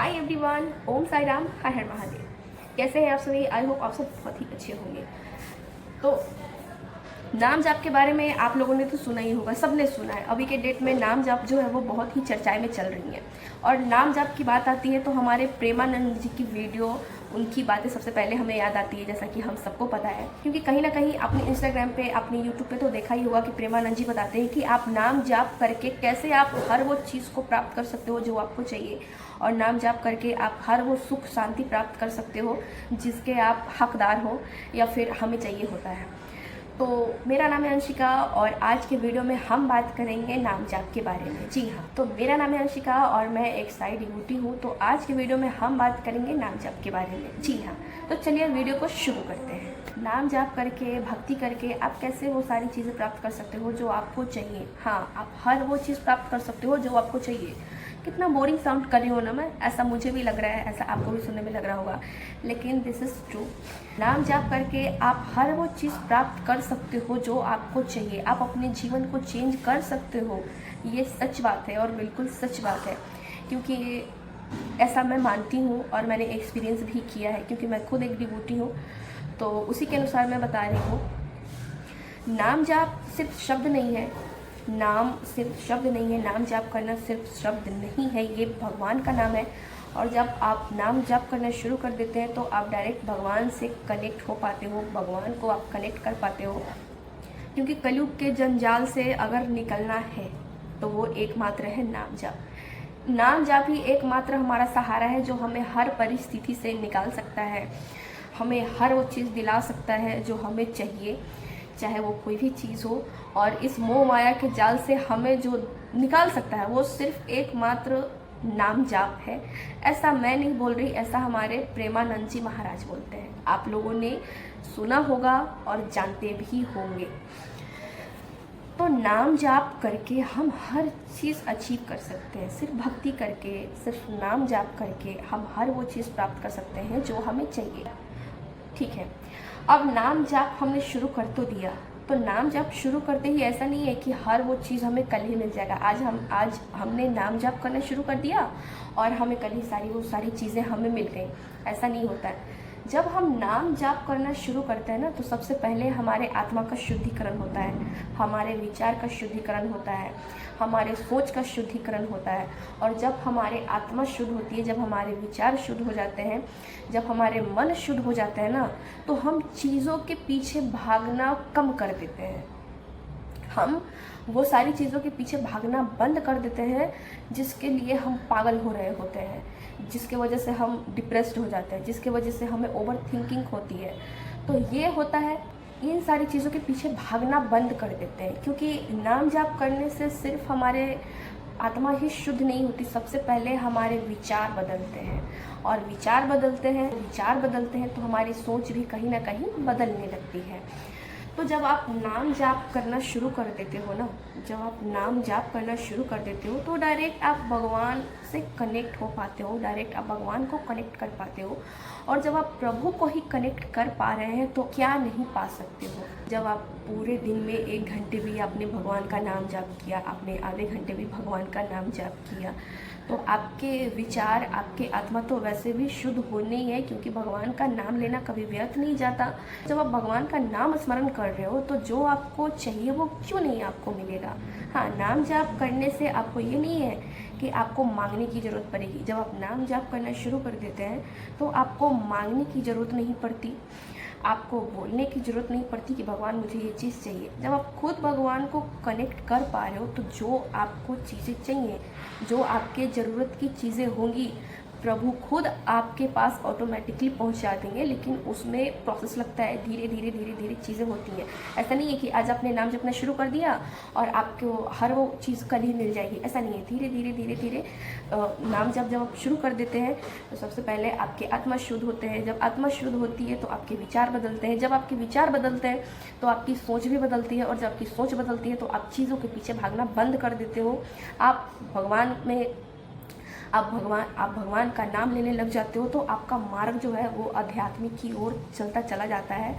Hi everyone, ओम साई राम, हर हर महादेव। कैसे हैं आप सभी? आई होप आप सब बहुत ही अच्छे होंगे। तो नाम जाप के बारे में आप लोगों ने तो सुना ही होगा, सबने सुना है। अभी के डेट में नाम जाप जो है वो बहुत ही चर्चाएं में चल रही हैं। और नाम जाप की बात आती है तो हमारे प्रेमानंद जी की वीडियो, उनकी बातें सबसे पहले हमें याद आती है, जैसा कि हम सबको पता है। क्योंकि कहीं ना कहीं अपने इंस्टाग्राम पे, अपने यूट्यूब पे तो देखा ही होगा कि प्रेमानंद जी बताते हैं कि आप नाम जाप करके कैसे आप हर वो चीज़ को प्राप्त कर सकते हो जो आपको चाहिए। और नाम जाप करके आप हर वो सुख शांति प्राप्त कर सकते हो जिसके आप हकदार हो या फिर हमें चाहिए होता है। तो मेरा नाम है अंशिका और आज के वीडियो में हम बात करेंगे नाम जाप के बारे में। जी हाँ, तो मेरा नाम है अंशिका और मैं एक साई डिवोटी हूँ। तो आज के वीडियो में हम बात करेंगे नाम जाप के बारे में। जी हाँ, तो चलिए वीडियो को शुरू करते हैं। नाम जाप करके, भक्ति करके आप कैसे वो सारी चीज़ें प्राप्त कर सकते हो जो आपको चाहिए। हाँ, आप हर वो चीज़ प्राप्त कर सकते हो जो आपको चाहिए। कितना बोरिंग साउंड कर रही हूँ ना मैं, ऐसा मुझे भी लग रहा है, ऐसा आपको भी सुनने में लग रहा होगा, लेकिन दिस इज़ ट्रू। नाम जाप करके आप हर वो चीज़ प्राप्त कर सकते हो जो आपको चाहिए। आप अपने जीवन को चेंज कर सकते हो। ये सच बात है और बिल्कुल सच बात है, क्योंकि ऐसा मैं मानती हूँ और मैंने एक्सपीरियंस भी किया है, क्योंकि मैं खुद एक डिवोटी हूँ। तो उसी के अनुसार मैं बता रही हूँ। नाम जाप सिर्फ शब्द नहीं है, नाम सिर्फ शब्द नहीं है, नाम जाप करना सिर्फ शब्द नहीं है, ये भगवान का नाम है। और जब आप नाम जाप करना शुरू कर देते हैं तो आप डायरेक्ट भगवान से कनेक्ट हो पाते हो, भगवान को आप कनेक्ट कर पाते हो। क्योंकि कलयुग के जंजाल से अगर निकलना है तो वो एकमात्र है नाम जाप। नाम जाप ही एकमात्र हमारा सहारा है जो हमें हर परिस्थिति से निकाल सकता है, हमें हर वो चीज़ दिला सकता है जो हमें चाहिए, चाहे वो कोई भी चीज़ हो। और इस मोह माया के जाल से हमें जो निकाल सकता है वो सिर्फ एकमात्र नाम जाप है। ऐसा मैं नहीं बोल रही, ऐसा हमारे प्रेमानंद जी महाराज बोलते हैं। आप लोगों ने सुना होगा और जानते भी होंगे। तो नाम जाप करके हम हर चीज़ अचीव कर सकते हैं। सिर्फ भक्ति करके, सिर्फ नाम जाप करके हम हर वो चीज़ प्राप्त कर सकते हैं जो हमें चाहिए। ठीक है, अब नाम जाप हमने शुरू कर तो दिया, तो नाम जाप शुरू करते ही ऐसा नहीं है कि हर वो चीज़ हमें कल ही मिल जाएगा। आज हमने नाम जाप करना शुरू कर दिया और हमें कल ही वो सारी चीज़ें हमें मिल गई, ऐसा नहीं होता है। जब हम नाम जाप करना शुरू करते हैं ना, तो सबसे पहले हमारे आत्मा का शुद्धिकरण होता है, हमारे विचार का शुद्धिकरण होता है, हमारे सोच का शुद्धिकरण होता है। और जब हमारे आत्मा शुद्ध होती है, जब हमारे विचार शुद्ध हो जाते हैं, जब हमारे मन शुद्ध हो जाते हैं ना, तो हम चीज़ों के पीछे भागना कम कर देते हैं। हम वो सारी चीज़ों के पीछे भागना बंद कर देते हैं जिसके लिए हम पागल हो रहे होते हैं, जिसके वजह से हम डिप्रेस्ड हो जाते हैं, जिसके वजह से हमें ओवर थिंकिंग होती है। तो ये होता है, इन सारी चीज़ों के पीछे भागना बंद कर देते हैं। क्योंकि नाम जाप करने से सिर्फ हमारे आत्मा ही शुद्ध नहीं होती, सबसे पहले हमारे विचार बदलते हैं। और विचार बदलते हैं तो हमारी सोच भी कहीं ना कहीं बदलने लगती है। तो जब आप नाम जाप करना शुरू कर देते हो ना, जब आप नाम जाप करना शुरू कर देते हो तो डायरेक्ट आप भगवान से कनेक्ट हो पाते हो, डायरेक्ट आप भगवान को कनेक्ट कर पाते हो। और जब आप प्रभु को ही कनेक्ट कर पा रहे हैं तो क्या नहीं पा सकते हो। जब आप पूरे दिन में 1 घंटे भी आपने भगवान का नाम जाप किया, आपने आधे घंटे भी भगवान का नाम जाप किया, तो आपके विचार, आपके आत्मा तो वैसे भी शुद्ध होने ही है, क्योंकि भगवान का नाम लेना कभी व्यर्थ नहीं जाता। जब आप भगवान का नाम स्मरण कर रहे हो तो जो आपको चाहिए वो क्यों नहीं आपको मिलेगा। हाँ, नाम जाप करने से आपको ये नहीं है कि आपको मांगने की ज़रूरत पड़ेगी। जब आप नाम जाप करना शुरू कर देते हैं तो आपको मांगने की ज़रूरत नहीं पड़ती, आपको बोलने की ज़रूरत नहीं पड़ती कि भगवान मुझे ये चीज़ चाहिए। जब आप खुद भगवान को कनेक्ट कर पा रहे हो तो जो आपको चीज़ें चाहिए, जो आपके ज़रूरत की चीज़ें होंगी, प्रभु खुद आपके पास ऑटोमेटिकली पहुंचा देंगे। लेकिन उसमें प्रोसेस लगता है, धीरे धीरे चीज़ें होती हैं। ऐसा नहीं है कि आज आपने नाम जपना शुरू कर दिया और आपको हर वो चीज़ कल ही मिल जाएगी, ऐसा नहीं है। धीरे धीरे नाम जब आप शुरू कर देते हैं तो सबसे पहले आपके आत्मा शुद्ध होते हैं। जब आत्मा शुद्ध होती है तो आपके विचार बदलते हैं, जब आपके विचार बदलते हैं तो आपकी सोच भी बदलती है, और जब आपकी सोच बदलती है तो आप चीज़ों के पीछे भागना बंद कर देते हो। आप भगवान का नाम लेने लग जाते हो, तो आपका मार्ग जो है वो आध्यात्मिक की ओर चलता चला जाता है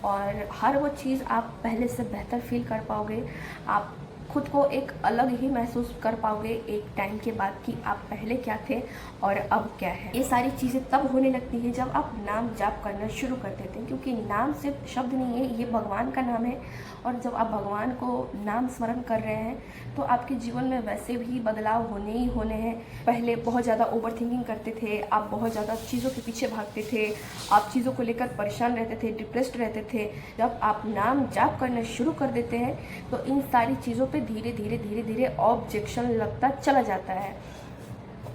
और हर वो चीज़ आप पहले से बेहतर फील कर पाओगे। आप खुद को एक अलग ही महसूस कर पाओगे एक टाइम के बाद कि आप पहले क्या थे और अब क्या है। ये सारी चीज़ें तब होने लगती है जब आप नाम जाप करना शुरू कर देते हैं, क्योंकि नाम सिर्फ शब्द नहीं है, ये भगवान का नाम है। और जब आप भगवान को नाम स्मरण कर रहे हैं तो आपके जीवन में वैसे भी बदलाव होने ही होने हैं। पहले बहुत ज़्यादा ओवर थिंकिंग करते थे, आप बहुत ज़्यादा चीज़ों के पीछे भागते थे, आप चीज़ों को लेकर परेशान रहते थे, डिप्रेस्ड रहते थे। जब आप नाम जाप करना शुरू कर देते हैं तो इन सारी चीज़ों पे धीरे धीरे धीरे धीरे ऑब्जेक्शन लगता चला जाता है।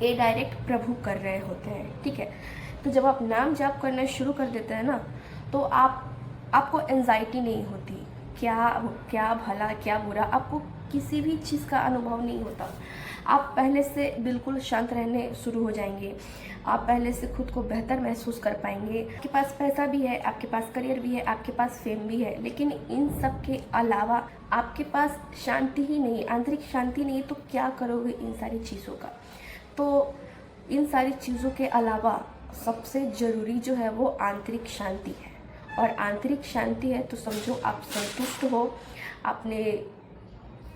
ये डायरेक्ट प्रभु कर रहे होते हैं, ठीक है। तो जब आप नाम जाप करना शुरू कर देते हैं ना, तो आपको एंजाइटी नहीं होती, क्या भला क्या बुरा, आपको किसी भी चीज़ का अनुभव नहीं होता। आप पहले से बिल्कुल शांत रहने शुरू हो जाएंगे, आप पहले से खुद को बेहतर महसूस कर पाएंगे। आपके पास पैसा भी है, आपके पास करियर भी है, आपके पास फेम भी है, लेकिन इन सब के अलावा आपके पास शांति ही नहीं, आंतरिक शांति नहीं, तो क्या करोगे इन सारी चीज़ों का। तो इन सारी चीज़ों के अलावा सबसे ज़रूरी जो है वो आंतरिक शांति है। और आंतरिक शांति है तो समझो आप संतुष्ट हो,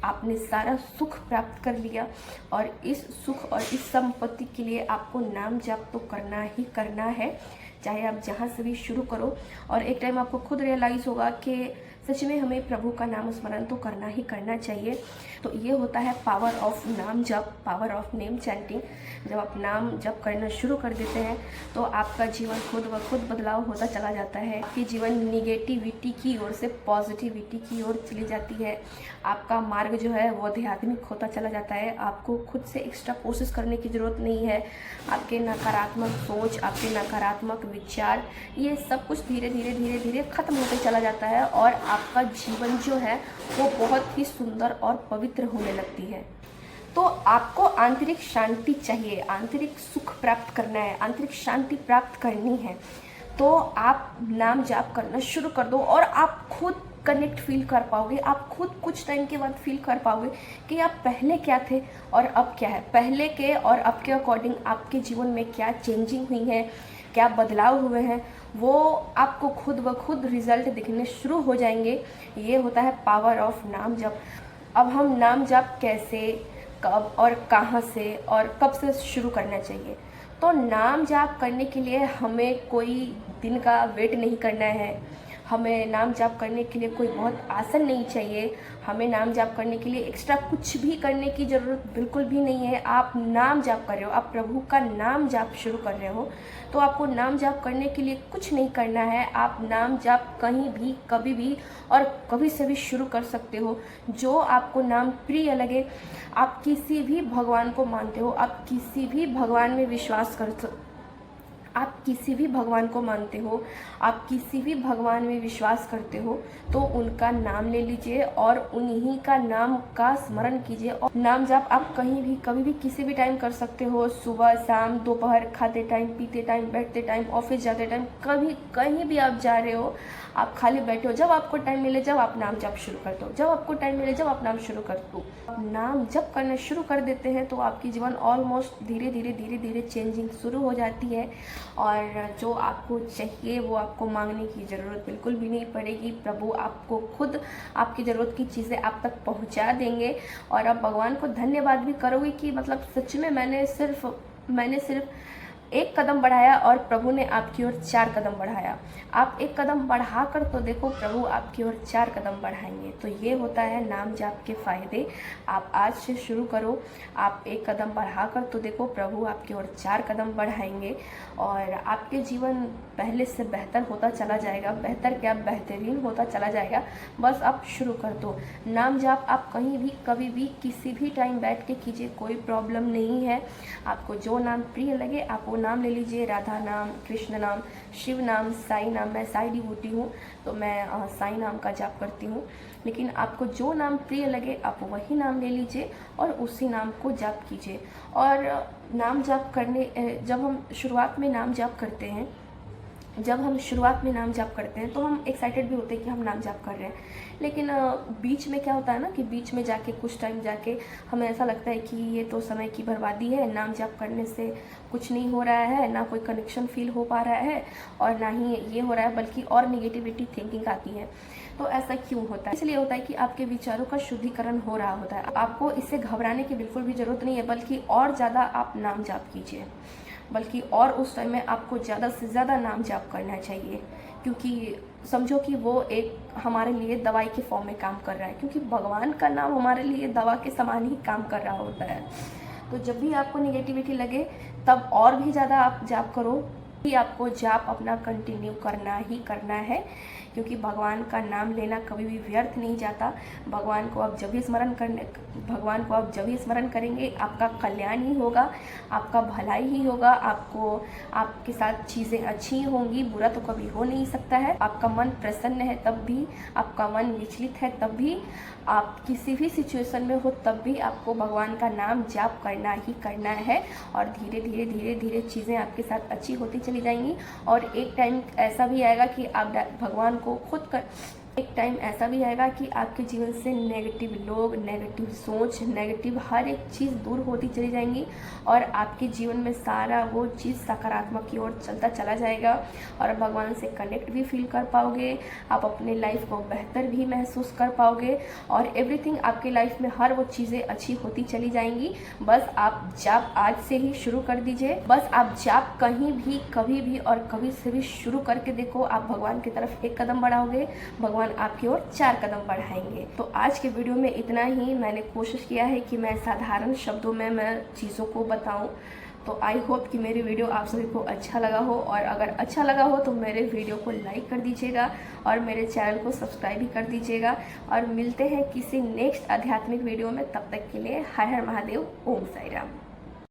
आपने सारा सुख प्राप्त कर लिया। और इस सुख और इस संपत्ति के लिए आपको नाम जाप तो करना ही करना है, चाहे आप जहाँ से भी शुरू करो। और एक टाइम आपको खुद रियलाइज़ होगा कि सच में हमें प्रभु का नाम स्मरण तो करना ही करना चाहिए। तो ये होता है पावर ऑफ नाम जप, पावर ऑफ नेम चैंटिंग। जब आप नाम जप करना शुरू कर देते हैं तो आपका जीवन खुद ब खुद बदलाव होता चला जाता है। आपकी जीवन निगेटिविटी की ओर से पॉजिटिविटी की ओर चली जाती है। आपका मार्ग जो है वो आध्यात्मिक होता चला जाता है। आपको खुद से एक्स्ट्रा कोशिश करने की ज़रूरत नहीं है। आपके नकारात्मक सोच, आपके नकारात्मक विचार, ये सब कुछ धीरे धीरे धीरे धीरे ख़त्म होते चला जाता है और आपका जीवन जो है वो बहुत ही सुंदर और पवित्र होने लगती है। तो आपको आंतरिक शांति चाहिए, आंतरिक सुख प्राप्त करना है, आंतरिक शांति प्राप्त करनी है, तो आप नाम जाप करना शुरू कर दो और आप खुद कनेक्ट फील कर पाओगे। आप खुद कुछ टाइम के बाद फील कर पाओगे कि आप पहले क्या थे और अब क्या है। पहले के और अब के अकॉर्डिंग आपके जीवन में क्या चेंजिंग हुई है, क्या बदलाव हुए हैं, वो आपको खुद ब खुद रिजल्ट दिखने शुरू हो जाएंगे। ये होता है पावर ऑफ नाम जप। अब हम नाम जप कैसे, कब और कहाँ से और कब से शुरू करना चाहिए। तो नाम जाप करने के लिए हमें कोई दिन का वेट नहीं करना है, हमें नाम जाप करने के लिए कोई बहुत आसन नहीं चाहिए, हमें नाम जाप करने के लिए एक्स्ट्रा कुछ भी करने की ज़रूरत बिल्कुल भी नहीं है। आप नाम जाप कर रहे हो, आप प्रभु का नाम जाप शुरू कर रहे हो, तो आपको नाम जाप करने के लिए कुछ नहीं करना है। आप नाम जाप कहीं भी, कभी भी और कभी से भी शुरू कर सकते हो। जो आपको नाम प्रिय लगे, आप किसी भी भगवान को मानते हो, आप किसी भी भगवान में विश्वास आप किसी भी भगवान को मानते हो, आप किसी भी भगवान में विश्वास करते हो, तो उनका नाम ले लीजिए और उन्हीं का नाम का स्मरण कीजिए। और नाम जाप आप कहीं भी, कभी भी, किसी भी टाइम कर सकते हो। सुबह, शाम, दोपहर, खाते टाइम, पीते टाइम, बैठते टाइम, ऑफिस जाते टाइम, कभी कहीं भी आप जा रहे हो, आप खाली बैठे हो, जब आपको टाइम मिले जब आप नाम जाप शुरू कर दो, जब आपको टाइम मिले जब आप नाम शुरू कर दो। नाम जप करना शुरू कर देते हैं तो आपकी जीवन ऑलमोस्ट धीरे धीरे धीरे धीरे चेंजिंग शुरू हो जाती है और जो आपको चाहिए वो आपको मांगने की ज़रूरत बिल्कुल भी नहीं पड़ेगी। प्रभु आपको खुद आपकी ज़रूरत की चीज़ें आप तक पहुंचा देंगे और आप भगवान को धन्यवाद भी करोगे कि मतलब सच में मैंने सिर्फ एक कदम बढ़ाया और प्रभु ने आपकी ओर 4 कदम बढ़ाया। आप एक कदम बढ़ाकर तो देखो, प्रभु आपकी ओर 4 कदम बढ़ाएंगे। तो ये होता है नाम जाप के फ़ायदे। आप आज से शुरू करो, आप एक कदम बढ़ाकर तो देखो, प्रभु आपकी ओर 4 कदम बढ़ाएंगे और आपके जीवन पहले से बेहतर होता चला जाएगा। बेहतर क्या, बेहतरीन होता चला जाएगा। बस आप शुरू कर दो। नाम जाप आप कहीं भी, कभी भी, किसी भी टाइम बैठ के कीजिए, कोई प्रॉब्लम नहीं है। आपको जो नाम प्रिय लगे आप वो नाम ले लीजिए। राधा नाम, कृष्ण नाम, शिव नाम, साई नाम। मैं साई डिवोटी हूँ तो मैं साई नाम का जाप करती हूँ, लेकिन आपको जो नाम प्रिय लगे आप वही नाम ले लीजिए और उसी नाम को जाप कीजिए। और नाम जाप करने, जब हम शुरुआत में नाम जाप करते हैं जब हम शुरुआत में नाम जाप करते हैं तो हम एक्साइटेड भी होते हैं कि हम नाम जाप कर रहे हैं, लेकिन बीच में क्या होता है ना कि बीच में जाके कुछ टाइम जाके हमें ऐसा लगता है कि ये तो समय की बर्बादी है, नाम जाप करने से कुछ नहीं हो रहा है, ना कोई कनेक्शन फील हो पा रहा है और ना ही ये हो रहा है, बल्कि और निगेटिविटी थिंकिंग आती है। तो ऐसा क्यों होता है? इसलिए होता है कि आपके विचारों का शुद्धिकरण हो रहा होता है। आपको इससे घबराने की बिल्कुल भी ज़रूरत नहीं है, बल्कि और ज़्यादा आप नाम जाप कीजिए, बल्कि और उस टाइम में आपको ज़्यादा से ज़्यादा नाम जाप करना चाहिए, क्योंकि समझो कि वो एक हमारे लिए दवाई के फॉर्म में काम कर रहा है, क्योंकि भगवान का नाम हमारे लिए दवा के समान ही काम कर रहा होता है। तो जब भी आपको नेगेटिविटी लगे तब और भी ज़्यादा आप जाप करो, कि आपको जाप अपना कंटिन्यू करना ही करना है, क्योंकि भगवान का नाम लेना कभी भी व्यर्थ नहीं जाता। भगवान को आप जब भी स्मरण करेंगे आपका कल्याण ही होगा, आपका भलाई ही होगा, आपके साथ चीज़ें अच्छी होंगी, बुरा तो कभी हो नहीं सकता है। आपका मन प्रसन्न है तब भी, आपका मन विचलित है तब भी, आप किसी भी सिचुएशन में हो तब भी आपको भगवान का नाम जाप करना ही करना है, और धीरे धीरे चीज़ें आपके साथ अच्छी होती चली जाएंगी। और एक टाइम ऐसा भी आएगा कि आप भगवान को एक टाइम ऐसा भी आएगा कि आपके जीवन से नेगेटिव लोग, नेगेटिव सोच, नेगेटिव हर एक चीज़ दूर होती चली जाएंगी, और आपके जीवन में सारा वो चीज़ सकारात्मक की ओर चलता चला जाएगा, और भगवान से कनेक्ट भी फील कर पाओगे, आप अपने लाइफ को बेहतर भी महसूस कर पाओगे, और एवरीथिंग आपके लाइफ में हर वो चीज़ें अच्छी होती चली जाएंगी। बस आप जाप आज से ही शुरू कर दीजिए। बस आप जाप कहीं भी, कभी भी और कभी से भी शुरू करके देखो, आप भगवान की तरफ एक कदम बढ़ाओगे, भगवान आपकी ओर 4 कदम बढ़ाएंगे। तो आज के वीडियो में इतना ही। मैंने कोशिश किया है कि मैं साधारण शब्दों में मैं चीज़ों को बताऊं। तो आई होप कि मेरी वीडियो आप सभी को अच्छा लगा हो, और अगर अच्छा लगा हो तो मेरे वीडियो को लाइक कर दीजिएगा और मेरे चैनल को सब्सक्राइब भी कर दीजिएगा। और मिलते हैं किसी नेक्स्ट आध्यात्मिक वीडियो में, तब तक के लिए हर हर महादेव, ओम साई राम।